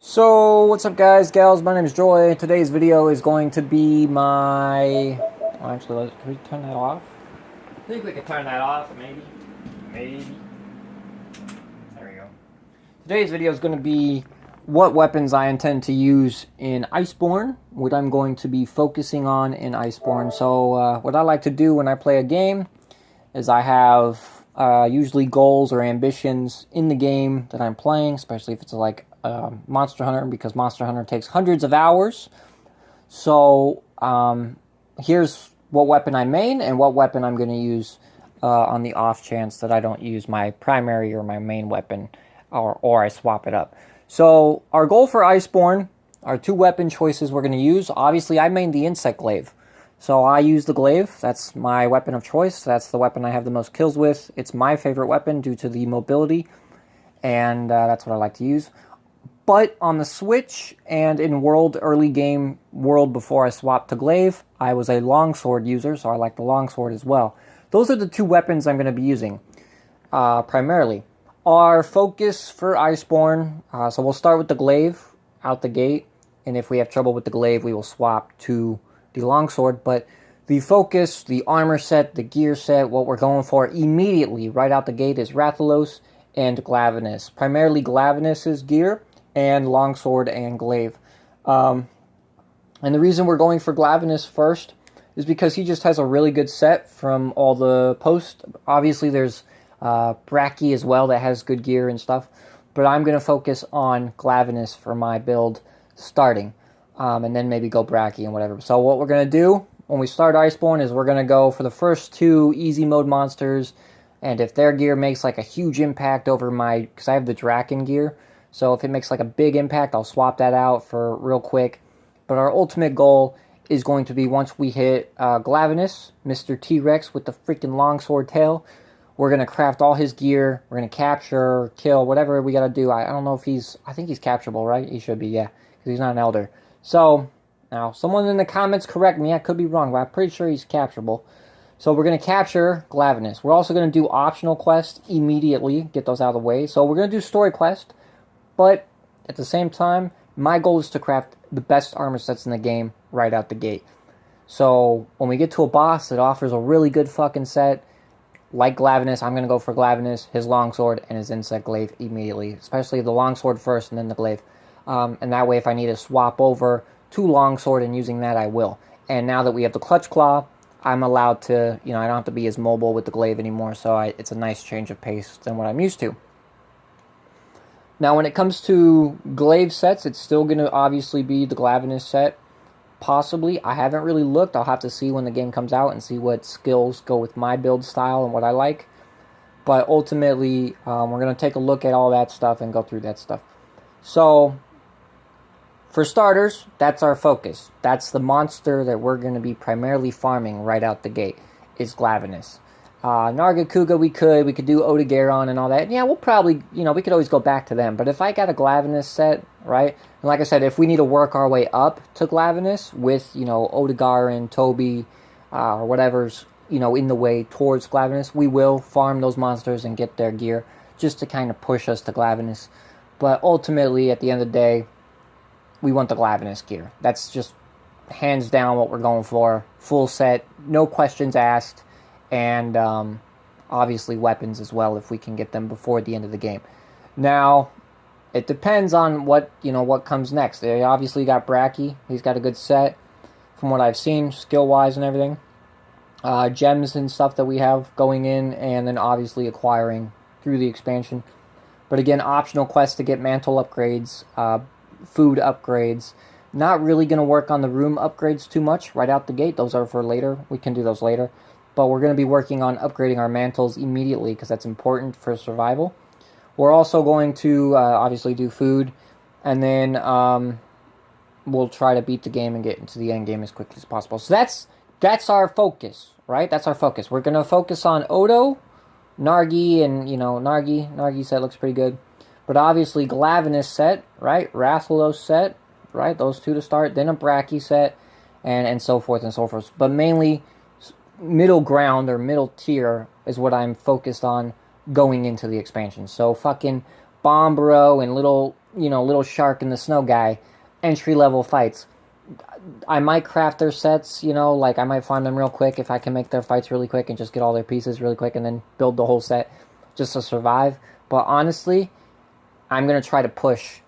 So, what's up guys, gals, my name is Joy. Today's video is going to be my... Oh, actually, can we turn that off? I think we can turn that off, maybe. There we go. Today's video is going to be what weapons I intend to use in Iceborne, what I'm going to be focusing on in Iceborne. So, what I like to do when I play a game is I have usually goals or ambitions in the game that I'm playing, especially if it's like Monster Hunter, because Monster Hunter takes hundreds of hours. So here's what weapon I main and what weapon I'm going to use on the off chance that I don't use my primary or my main weapon, or I swap it up. So our goal for Iceborne, our two weapon choices we're going to use, obviously I main the insect glaive. So I use the glaive. That's my weapon of choice. That's the weapon I have the most kills with. It's my favorite weapon due to the mobility, and that's what I like to use. But on the Switch and in early game world before I swapped to glaive, I was a longsword user, so I like the longsword as well. Those are the two weapons I'm going to be using primarily. Our focus for Iceborne, so we'll start with the glaive out the gate, and if we have trouble with the glaive, we will swap to the longsword. But the focus, the armor set, the gear set, what we're going for immediately right out the gate is Rathalos and Glavenus. Primarily Glavenus's gear and longsword and glaive. And the reason we're going for Glavenus first is because he just has a really good set from all the posts. Obviously there's Brachy as well that has good gear and stuff, but I'm going to focus on Glavenus for my build starting. And then maybe go Brachy and whatever. So what we're going to do when we start Iceborne is we're going to go for the first two easy mode monsters, and if their gear makes like a huge impact over because I have the Draken gear, so if it makes like a big impact, I'll swap that out for real quick. But our ultimate goal is going to be, once we hit Glavenus, Mr. T-Rex with the freaking longsword tail, we're going to craft all his gear, we're going to capture, kill, whatever we got to do. I don't know if I think he's capturable, right? He should be, yeah, because he's not an elder. So, now, someone in the comments correct me, I could be wrong, but I'm pretty sure he's capturable. So we're going to capture Glavenus. We're also going to do optional quests immediately, get those out of the way. So we're going to do story quest, but at the same time, my goal is to craft the best armor sets in the game right out the gate. So when we get to a boss that offers a really good fucking set, like Glavenus, I'm going to go for Glavenus, his longsword, and his insect glaive immediately. Especially the longsword first and then the glaive. And that way, if I need to swap over to longsword and using that, I will. And now that we have the clutch claw, I'm allowed to, I don't have to be as mobile with the glaive anymore, so it's a nice change of pace than what I'm used to. Now, when it comes to glaive sets, it's still going to obviously be the Glavenus set, possibly. I haven't really looked. I'll have to see when the game comes out and see what skills go with my build style and what I like. But ultimately, we're going to take a look at all that stuff and go through that stuff. So, for starters, that's our focus. That's the monster that we're going to be primarily farming right out the gate, is Glavenus. Nargacuga we could do Odogaron and all that. Yeah, we'll probably, we could always go back to them. But if I got a Glavenus set, right, and like I said, if we need to work our way up to Glavenus with, Odogaron, Toby, or whatever's, in the way towards Glavenus, we will farm those monsters and get their gear just to kind of push us to Glavenus. But ultimately, at the end of the day, we want the Glavenus gear. That's just hands down what we're going for. Full set, no questions asked, and obviously weapons as well if we can get them before the end of the game. Now, it depends on what comes next. They obviously got Brachy. He's got a good set from what I've seen, skill-wise and everything. Gems and stuff that we have going in, and then obviously acquiring through the expansion. But again, optional quests to get mantle upgrades, food upgrades. Not really going to work on the room upgrades too much right out the gate. Those are for later. We can do those later. But we're going to be working on upgrading our mantles immediately because that's important for survival. We're also going to obviously do food. And then we'll try to beat the game and get into the end game as quickly as possible. So that's our focus, right? That's our focus. We're going to focus on Odo, Nargi, and, Nargi set looks pretty good. But obviously, Glavenus set, right? Rathalos set, right? Those two to start. Then a Brachy set, and so forth and so forth. But mainly, middle ground or middle tier is what I'm focused on going into the expansion. So fucking Bombro and little Little Shark and the Snow Guy, entry-level fights. I might craft their sets, like I might find them real quick if I can make their fights really quick and just get all their pieces really quick and then build the whole set just to survive. But honestly, I'm going to try to push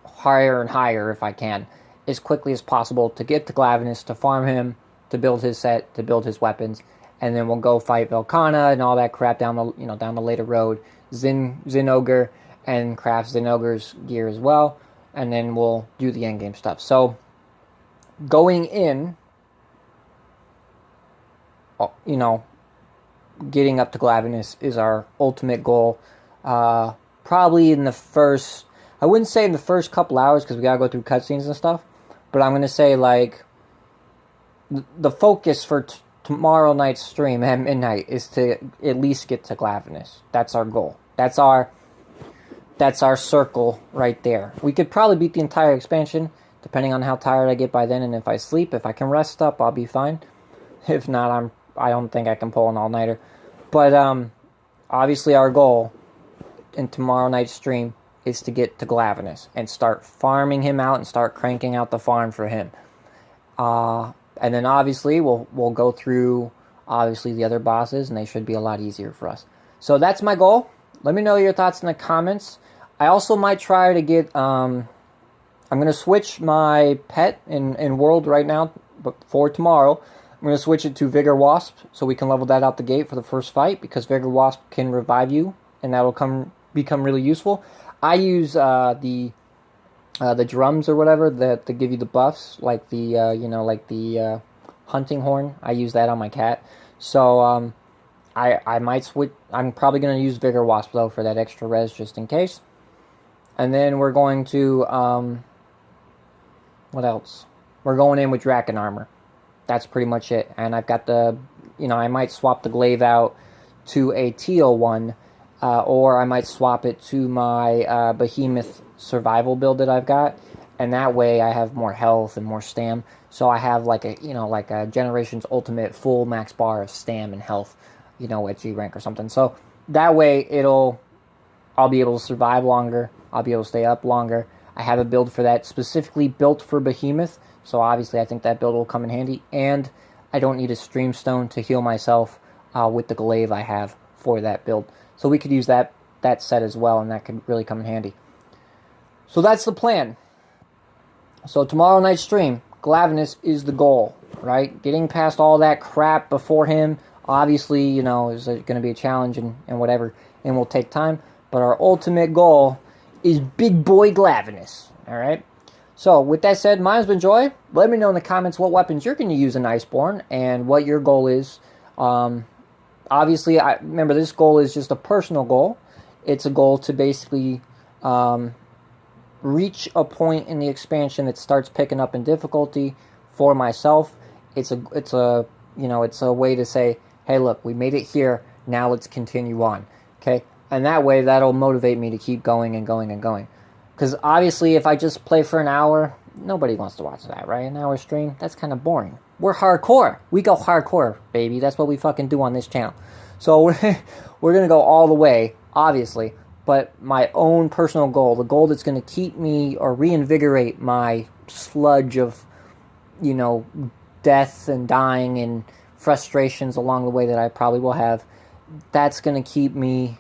higher and higher if I can, as quickly as possible to get to Glavenus, to farm him, to build his set, to build his weapons, and then we'll go fight Velkhana and all that crap down the later road. Zin Ogre, and craft Zin Ogre's gear as well, and then we'll do the endgame stuff. So going in, getting up to Glavenus is our ultimate goal. Probably in the first, I wouldn't say in the first couple hours because we gotta go through cutscenes and stuff, but I'm gonna say like the focus for tomorrow night's stream at midnight is to at least get to Glavenus. That's our goal. That's our circle right there. We could probably beat the entire expansion, depending on how tired I get by then, and if I sleep. If I can rest up, I'll be fine. If not, I don't think I can pull an all-nighter. But obviously our goal in tomorrow night's stream is to get to Glavenus and start farming him out and start cranking out the farm for him. And then obviously we'll go through the other bosses, and they should be a lot easier for us. So that's my goal. Let me know your thoughts in the comments. I also might try to get I'm going to switch my pet in World right now, but for tomorrow, I'm going to switch it to Vigor Wasp, so we can level that out the gate for the first fight, because Vigor Wasp can revive you, and that will become really useful. I use the drums or whatever that give you the buffs, like the hunting horn. I use that on my cat. So I might switch. I'm probably going to use Vigor Wasp though for that extra res just in case. And then we're going to what else? We're going in with Draken armor. That's pretty much it. And I've got I might swap the glaive out to a teal one, or I might swap it to my behemoth survival build that I've got, and that way I have more health and more stam. So I have like a Generations Ultimate full max bar of stam and health, at G rank or something. So that way I'll be able to survive longer. I'll be able to stay up longer. I have a build for that specifically built for behemoth. So obviously I think that build will come in handy, and I don't need a stream stone to heal myself with the glaive I have for that build. So we could use that set as well, and that could really come in handy. So that's the plan. So tomorrow night's stream, Glavenus is the goal, right? Getting past all that crap before him, obviously, is going to be a challenge and whatever, and will take time. But our ultimate goal is big boy Glavenus, all right? So with that said, mine's been Joy. Let me know in the comments what weapons you're going to use in Iceborne and what your goal is. Obviously, remember this goal is just a personal goal. It's a goal to basically reach a point in the expansion that starts picking up in difficulty for myself. It's a way to say, hey, look, we made it here. Now let's continue on. Okay, and that way that'll motivate me to keep going and going and going. Because obviously, if I just play for an hour, nobody wants to watch that, right? An hour stream, that's kind of boring. We're hardcore. We go hardcore, baby. That's what we fucking do on this channel. So we're gonna go all the way, obviously. But my own personal goal, the goal that's going to keep me or reinvigorate my sludge of, death and dying and frustrations along the way that I probably will have, that's going to keep me,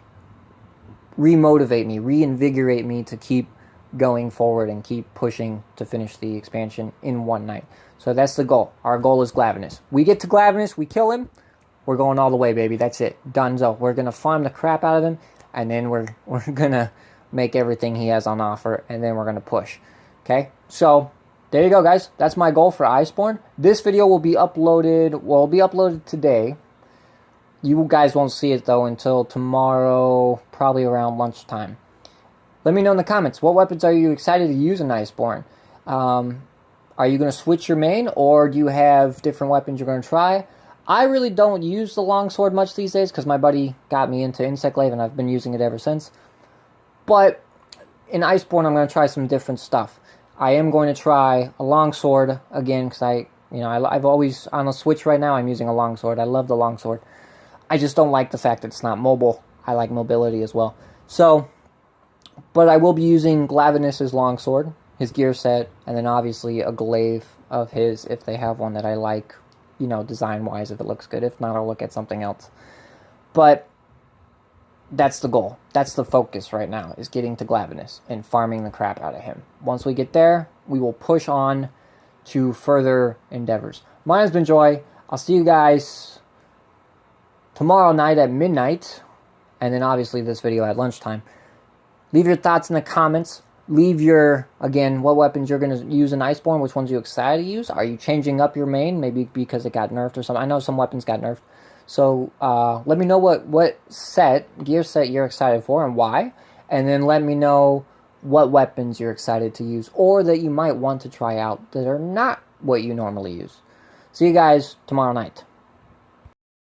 remotivate me, reinvigorate me to keep going forward and keep pushing to finish the expansion in one night. So that's the goal. Our goal is Glavenus. We get to Glavenus, we kill him, we're going all the way, baby. That's it. Donezo. We're going to farm the crap out of him, and then we're going to make everything he has on offer, and then we're going to push. Okay? So, there you go, guys. That's my goal for Iceborne. This video will be uploaded today. You guys won't see it, though, until tomorrow, probably around lunchtime. Let me know in the comments, what weapons are you excited to use in Iceborne? Are you going to switch your main, or do you have different weapons you're going to try? I really don't use the longsword much these days because my buddy got me into Insect Glaive and I've been using it ever since. But in Iceborne, I'm going to try some different stuff. I am going to try a longsword again because I've always, on the Switch right now, I'm using a longsword. I love the longsword. I just don't like the fact that it's not mobile. I like mobility as well. So But I will be using Glavenus's longsword, his gear set, and then obviously a glaive of his if they have one that I like, you know, design-wise, if it looks good. If not, I'll look at something else. But that's the goal. That's the focus right now, is getting to Glavenus and farming the crap out of him. Once we get there, we will push on to further endeavors. Mine has been Joy. I'll see you guys tomorrow night at midnight, and then obviously this video at lunchtime. Leave your thoughts in the comments. Leave your, again, what weapons you're going to use in Iceborne, which ones you're excited to use. Are you changing up your main, maybe because it got nerfed or something? I know some weapons got nerfed. So let me know what gear set you're excited for and why. And then let me know what weapons you're excited to use or that you might want to try out that are not what you normally use. See you guys tomorrow night.